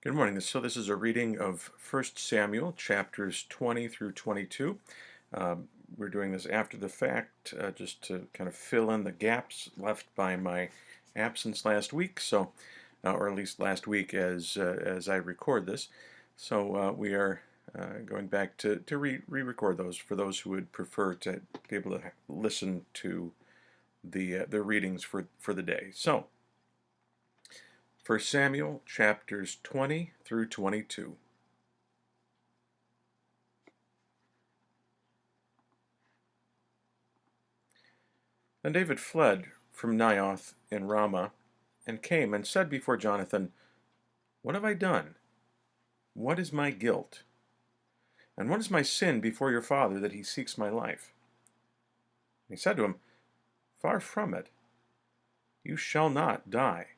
Good morning. So this is a reading of 1 Samuel, chapters 20 through 22. We're doing this after the fact, just to kind of fill in the gaps left by my absence last week. Or at least last week as I record this. So we are going back to re-record those for those who would prefer to be able to listen to the readings for the day. So 1 Samuel chapters 20 through 22. Then David fled from Naioth in Ramah, and came and said before Jonathan, What have I done? What is my guilt? And what is my sin before your father that he seeks my life? And he said to him, Far from it. You shall not die.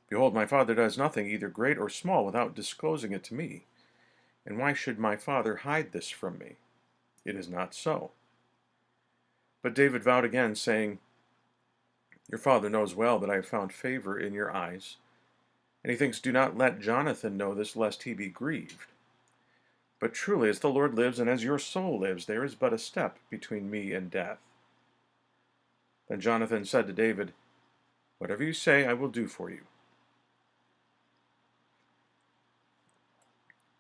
Behold, my father does nothing, either great or small, without disclosing it to me. And why should my father hide this from me? It is not so. But David vowed again, saying, Your father knows well that I have found favor in your eyes. And he thinks, Do not let Jonathan know this, lest he be grieved. But truly, as the Lord lives, and as your soul lives, there is but a step between me and death. Then Jonathan said to David, Whatever you say, I will do for you.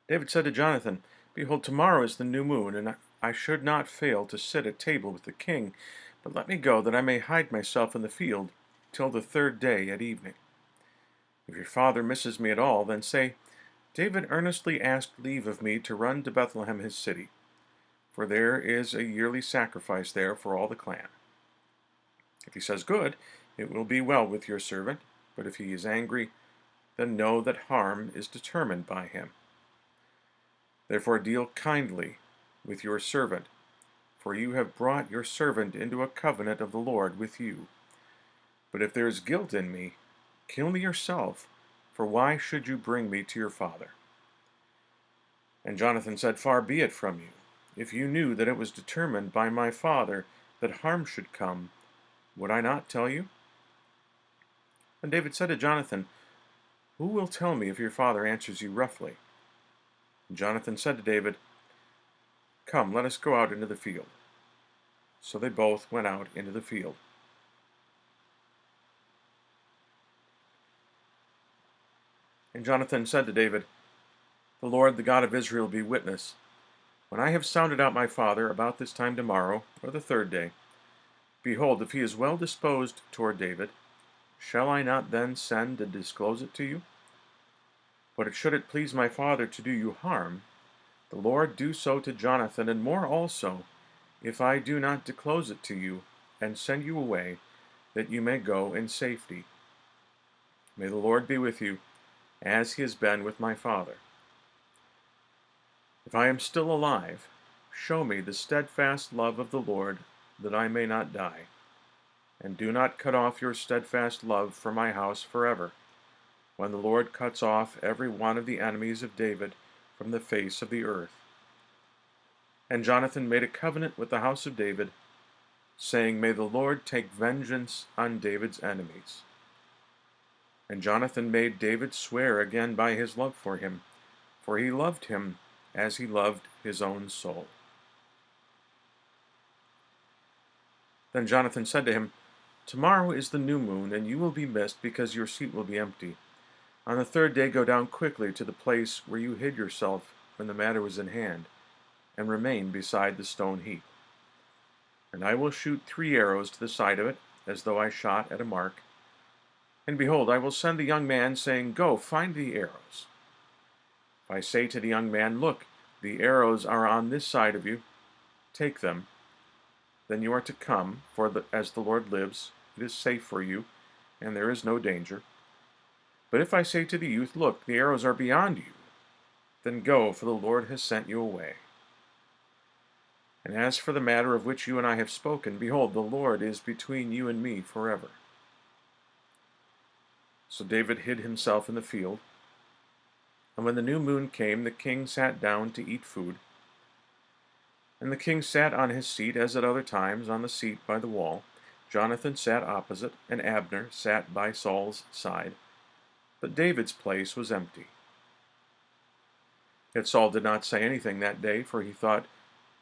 David said to Jonathan, Behold, tomorrow is the new moon, and I should not fail to sit at table with the king. But let me go, that I may hide myself in the field till the third day at evening. If your father misses me at all, then say, David earnestly asked leave of me to run to Bethlehem his city, for there is a yearly sacrifice there for all the clan. If he says good, it will be well with your servant, but if he is angry, then know that harm is determined by him. Therefore deal kindly with your servant, for you have brought your servant into a covenant of the Lord with you. But if there is guilt in me, kill me yourself, for why should you bring me to your father? And Jonathan said, Far be it from you. If you knew that it was determined by my father that harm should come, would I not tell you? And David said to Jonathan, Who will tell me if your father answers you roughly? And Jonathan said to David, Come, let us go out into the field. So they both went out into the field. And Jonathan said to David, The Lord, the God of Israel, be witness. When I have sounded out my father about this time tomorrow, or the third day, behold, if he is well disposed toward David, shall I not then send and disclose it to you? But should it please my father to do you harm, the Lord do so to Jonathan, and more also, if I do not disclose it to you, and send you away, that you may go in safety. May the Lord be with you, as he has been with my father. If I am still alive, show me the steadfast love of the Lord, that I may not die. And do not cut off your steadfast love from my house forever, when the Lord cuts off every one of the enemies of David from the face of the earth. And Jonathan made a covenant with the house of David, saying, May the Lord take vengeance on David's enemies. And Jonathan made David swear again by his love for him, for he loved him as he loved his own soul. Then Jonathan said to him, Tomorrow is the new moon, and you will be missed, because your seat will be empty. On the third day go down quickly to the place where you hid yourself when the matter was in hand, and remain beside the stone heap. And I will shoot 3 arrows to the side of it, as though I shot at a mark. And behold, I will send the young man, saying, Go, find the arrows. If I say to the young man, Look, the arrows are on this side of you, take them. Then you are to come, as the Lord lives, it is safe for you, and there is no danger. But if I say to the youth, Look, the arrows are beyond you, then go, for the Lord has sent you away. And as for the matter of which you and I have spoken, behold, the Lord is between you and me forever. So David hid himself in the field. And when the new moon came, the king sat down to eat food. And the king sat on his seat, as at other times, on the seat by the wall. Jonathan sat opposite, and Abner sat by Saul's side. But David's place was empty. Yet Saul did not say anything that day, for he thought,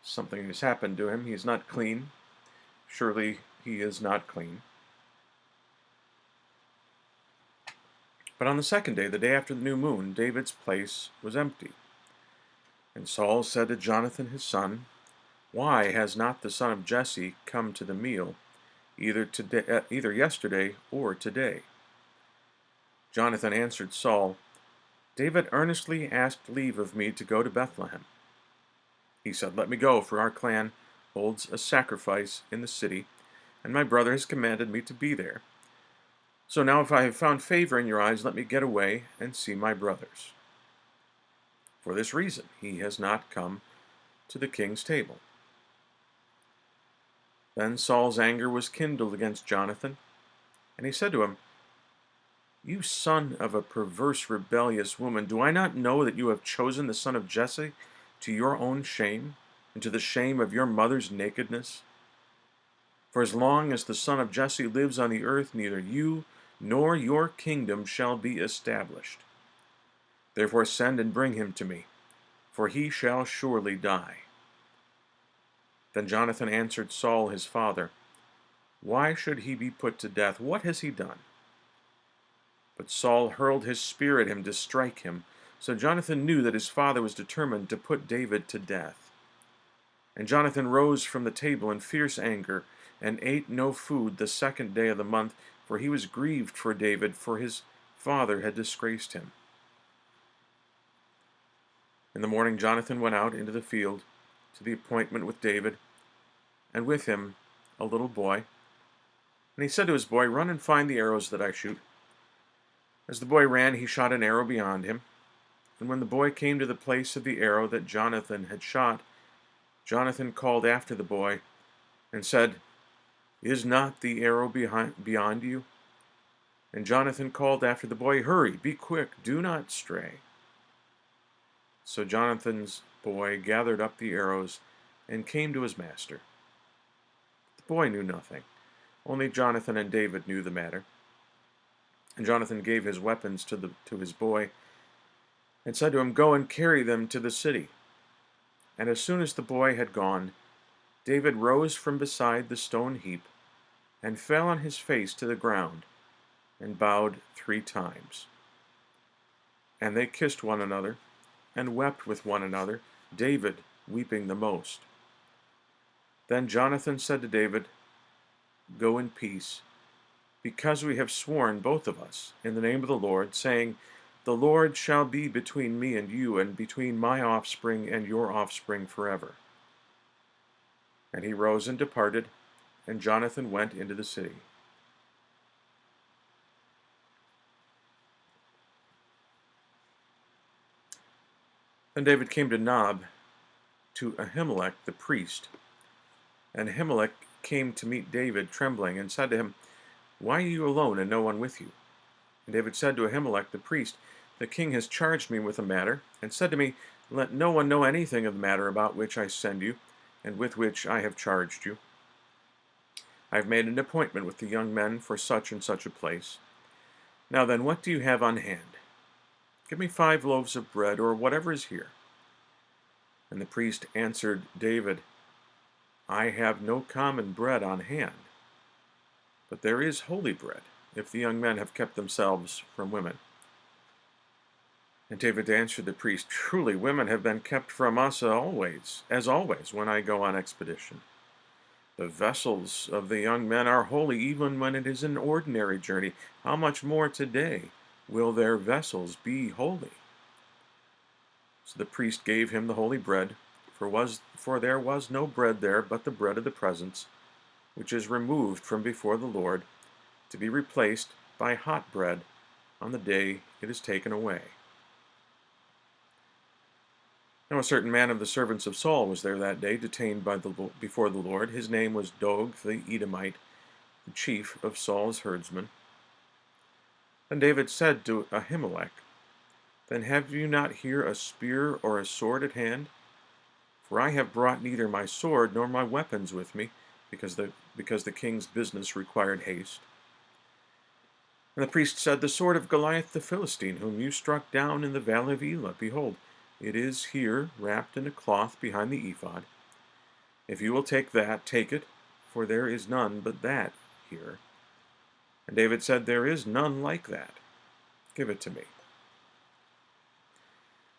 something has happened to him. He is not clean. Surely he is not clean. But on the second day, the day after the new moon, David's place was empty. And Saul said to Jonathan his son, Why has not the son of Jesse come to the meal, either yesterday or today? Jonathan answered Saul, David earnestly asked leave of me to go to Bethlehem. He said, Let me go, for our clan holds a sacrifice in the city, and my brother has commanded me to be there. So now if I have found favor in your eyes, let me get away and see my brothers. For this reason he has not come to the king's table. Then Saul's anger was kindled against Jonathan, and he said to him, You son of a perverse, rebellious woman, do I not know that you have chosen the son of Jesse to your own shame, and to the shame of your mother's nakedness? For as long as the son of Jesse lives on the earth, neither you nor your kingdom shall be established. Therefore send and bring him to me, for he shall surely die. Then Jonathan answered Saul his father, Why should he be put to death? What has he done? But Saul hurled his spear at him to strike him. So Jonathan knew that his father was determined to put David to death. And Jonathan rose from the table in fierce anger, and ate no food the second day of the month, for he was grieved for David, for his father had disgraced him. In the morning Jonathan went out into the field to the appointment with David, and with him a little boy. And he said to his boy, Run and find the arrows that I shoot. As the boy ran, he shot an arrow beyond him. And when the boy came to the place of the arrow that Jonathan had shot, Jonathan called after the boy and said, Is not the arrow beyond you? And Jonathan called after the boy, Hurry, be quick, do not stray. So Jonathan's boy gathered up the arrows and came to his master. The boy knew nothing. Only Jonathan and David knew the matter. And Jonathan gave his weapons to his boy, and said to him, Go and carry them to the city. And as soon as the boy had gone, David rose from beside the stone heap, and fell on his face to the ground, and bowed 3 times. And they kissed one another, and wept with one another, David weeping the most. Then Jonathan said to David, Go in peace, because we have sworn, both of us, in the name of the Lord, saying, The Lord shall be between me and you, and between my offspring and your offspring forever. And he rose and departed, and Jonathan went into the city. Then David came to Nob, to Ahimelech the priest. And Ahimelech came to meet David, trembling, and said to him, Why are you alone, and no one with you? And David said to Ahimelech the priest, The king has charged me with a matter, and said to me, Let no one know anything of the matter about which I send you, and with which I have charged you. I have made an appointment with the young men for such and such a place. Now then, what do you have on hand? Give me 5 loaves of bread, or whatever is here. And the priest answered David, I have no common bread on hand, but there is holy bread, if the young men have kept themselves from women. And David answered the priest, Truly women have been kept from us always, as always, when I go on expedition. The vessels of the young men are holy, even when it is an ordinary journey. How much more today will their vessels be holy? So the priest gave him the holy bread, for there was no bread there but the bread of the presence, which is removed from before the Lord, to be replaced by hot bread on the day it is taken away. Now a certain man of the servants of Saul was there that day, detained before the Lord. His name was Doeg the Edomite, the chief of Saul's herdsmen. Then David said to Ahimelech, Then have you not here a spear or a sword at hand? For I have brought neither my sword nor my weapons with me, because the king's business required haste. And the priest said, The sword of Goliath the Philistine, whom you struck down in the valley of Elah. Behold, It is here, wrapped in a cloth behind the ephod. If you will take that, take it, for there is none but that here. And David said, There is none like that. Give it to me.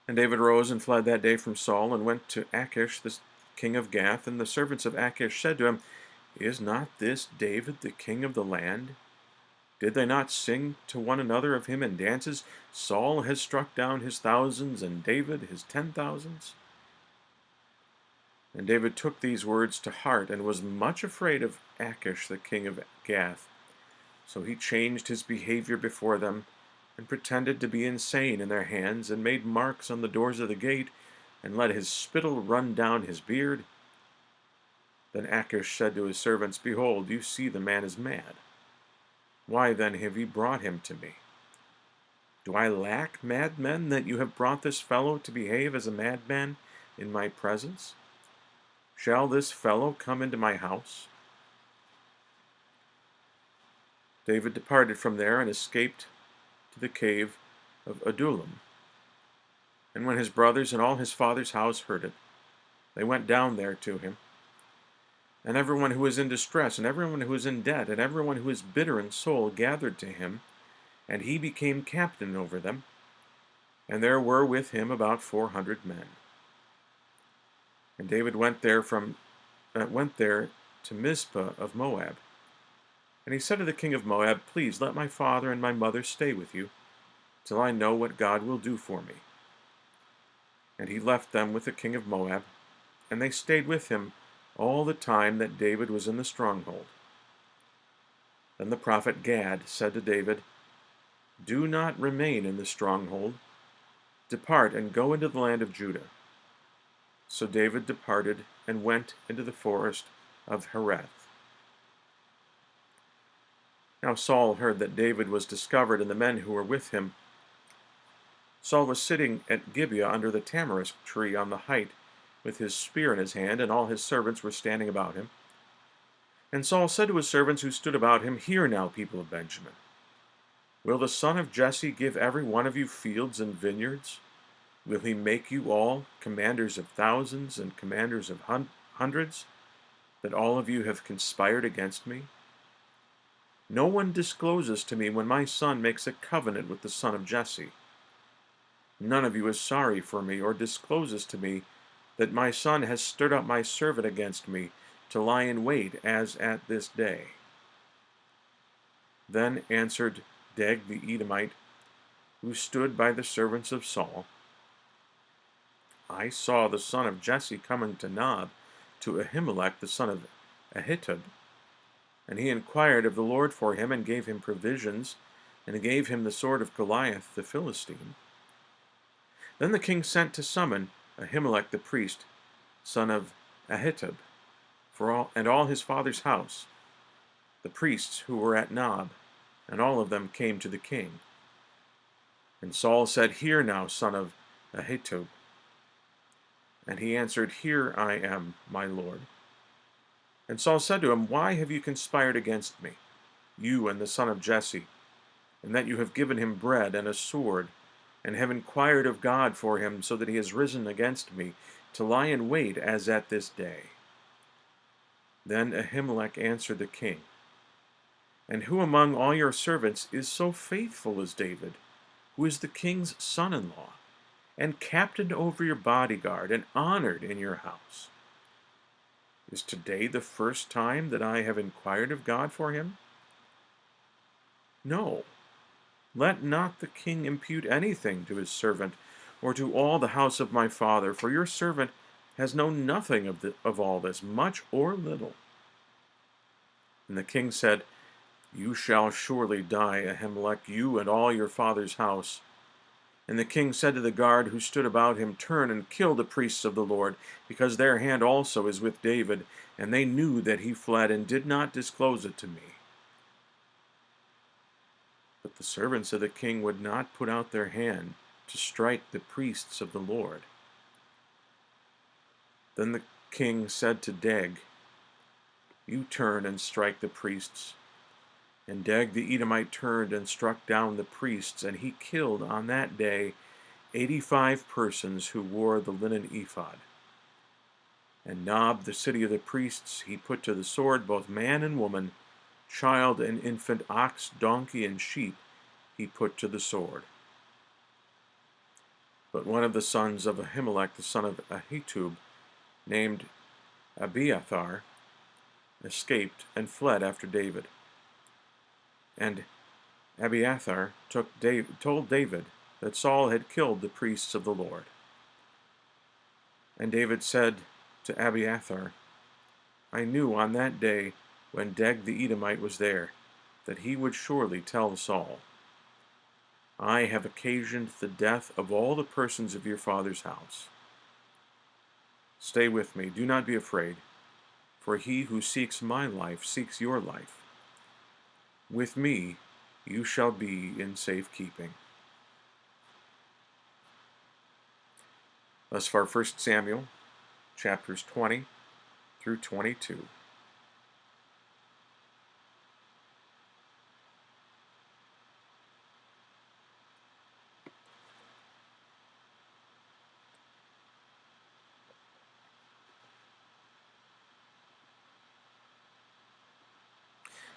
And David rose and fled that day from Saul, and went to Achish, the king of Gath. And the servants of Achish said to him, Is not this David the king of the land? Did they not sing to one another of him in dances? Saul has struck down his thousands, and David his 10,000s. And David took these words to heart, and was much afraid of Achish, the king of Gath. So he changed his behavior before them, and pretended to be insane in their hands, and made marks on the doors of the gate, and let his spittle run down his beard. Then Achish said to his servants, Behold, you see the man is mad. Why then have ye brought him to me? Do I lack madmen, that you have brought this fellow to behave as a madman in my presence? Shall this fellow come into my house? David departed from there and escaped to the cave of Adullam. And when his brothers and all his father's house heard it, they went down there to him. And everyone who was in distress, and everyone who was in debt, and everyone who was bitter in soul gathered to him, and he became captain over them. And there were with him about 400 men. And David went there to Mizpah of Moab. And he said to the king of Moab, Please let my father and my mother stay with you, till I know what God will do for me. And he left them with the king of Moab, and they stayed with him all the time that David was in the stronghold. Then the prophet Gad said to David, Do not remain in the stronghold. Depart and go into the land of Judah. So David departed and went into the forest of Hereth. Now Saul heard that David was discovered, and the men who were with him. Saul was sitting at Gibeah under the tamarisk tree on the height, with his spear in his hand, and all his servants were standing about him. And Saul said to his servants who stood about him, Hear now, people of Benjamin. Will the son of Jesse give every one of you fields and vineyards? Will he make you all commanders of thousands and commanders of hundreds, that all of you have conspired against me? No one discloses to me when my son makes a covenant with the son of Jesse. None of you is sorry for me, or discloses to me that my son has stirred up my servant against me, to lie in wait as at this day. Then answered Doeg the Edomite, who stood by the servants of Saul, I saw the son of Jesse coming to Nob, to Ahimelech the son of Ahitub. And he inquired of the Lord for him, and gave him provisions, and gave him the sword of Goliath the Philistine. Then the king sent to summon Ahimelech the priest, son of Ahitub, and all his father's house, the priests who were at Nob, and all of them came to the king. And Saul said, Hear now, son of Ahitub. And he answered, Here I am, my lord. And Saul said to him, Why have you conspired against me, you and the son of Jesse, and that you have given him bread and a sword, and have inquired of God for him, so that he has risen against me, to lie in wait as at this day? Then Ahimelech answered the king, And who among all your servants is so faithful as David, who is the king's son-in-law, and captain over your bodyguard, and honored in your house? Is today the first time that I have inquired of God for him? No. Let not the king impute anything to his servant, or to all the house of my father, for your servant has known nothing of all this, much or little. And the king said, You shall surely die, Ahimelech, you and all your father's house. And the king said to the guard who stood about him, Turn and kill the priests of the Lord, because their hand also is with David. And they knew that he fled, and did not disclose it to me. But the servants of the king would not put out their hand to strike the priests of the Lord. Then the king said to Doeg, You turn and strike the priests. And Doeg the Edomite turned and struck down the priests, and he killed on that day 85 persons who wore the linen ephod. And Nob, the city of the priests, he put to the sword, both man and woman, child and infant, ox, donkey, and sheep he put to the sword. But one of the sons of Ahimelech, the son of Ahitub, named Abiathar, escaped and fled after David. And Abiathar told David that Saul had killed the priests of the Lord. And David said to Abiathar, I knew on that day when Deg the Edomite was there, that he would surely tell Saul, I have occasioned the death of all the persons of your father's house. Stay with me, do not be afraid, for he who seeks my life seeks your life. With me you shall be in safekeeping. Thus far, 1 Samuel, chapters 20 through 22.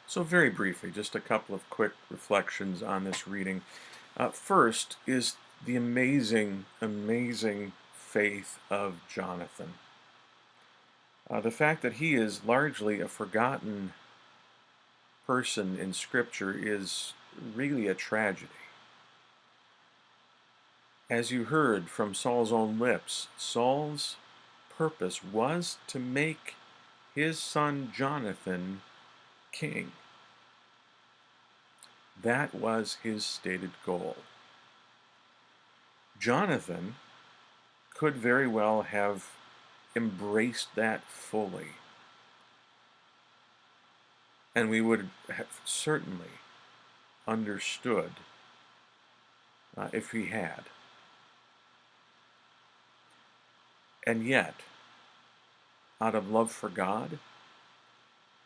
So very briefly, just a couple of quick reflections on this reading. First is the amazing, amazing faith of Jonathan. The fact that he is largely a forgotten person in Scripture is really a tragedy. As you heard from Saul's own lips, Saul's purpose was to make his son Jonathan king. That was his stated goal. Jonathan could very well have embraced that fully, and we would have certainly understood if he had. And yet, out of love for God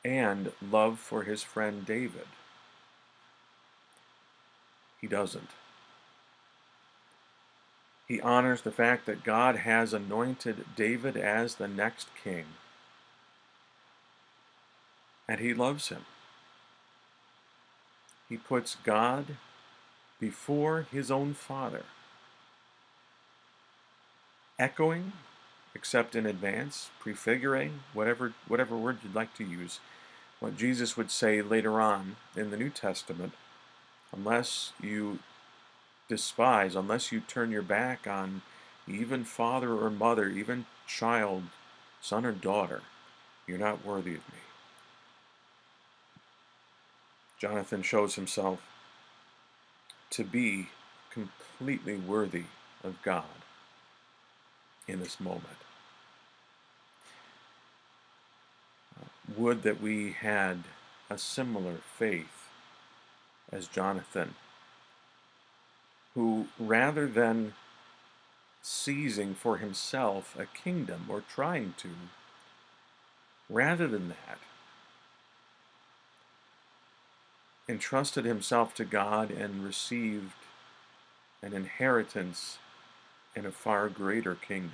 and love for his friend David, he doesn't. He honors the fact that God has anointed David as the next king, and he loves him. He puts God before his own father, echoing, except in advance, prefiguring, whatever word you'd like to use, what Jesus would say later on in the New Testament, unless you despise, unless you turn your back on even father or mother, even child, son or daughter, you're not worthy of me. Jonathan shows himself to be completely worthy of God in this moment. Would that we had a similar faith as Jonathan, who, rather than seizing for himself a kingdom, or trying to, rather than that, entrusted himself to God and received an inheritance in a far greater kingdom.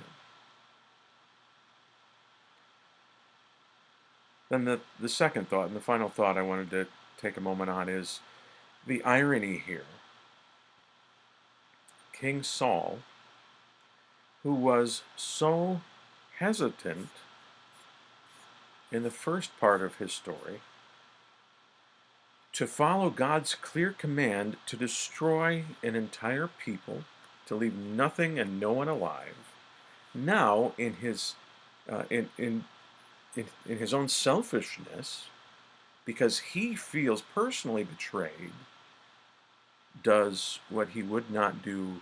Then the second thought, and the final thought I wanted to take a moment on, is the irony here. King Saul, who was so hesitant in the first part of his story to follow God's clear command to destroy an entire people, to leave nothing and no one alive, now in his in his own selfishness, because he feels personally betrayed, does what he would not do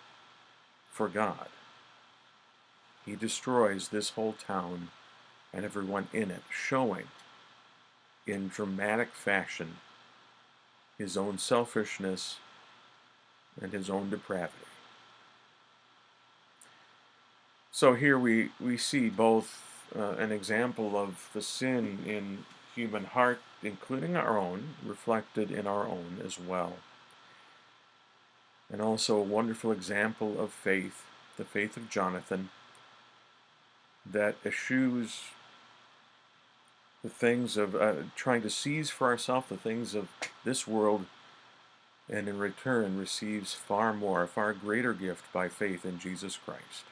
for God. He destroys this whole town and everyone in it, showing in dramatic fashion his own selfishness and his own depravity. So here we see both an example of the sin in human heart, including our own, reflected in our own as well. and also a wonderful example of faith, the faith of Jonathan, that eschews the things of trying to seize for ourselves the things of this world, and in return receives far more, a far greater gift by faith in Jesus Christ.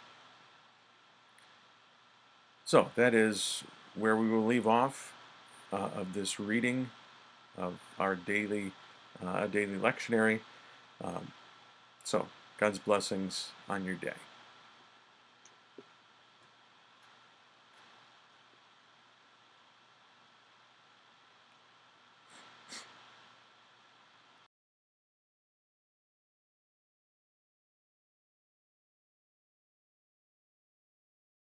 So that is where we will leave off of this reading of our daily lectionary. So God's blessings on your day.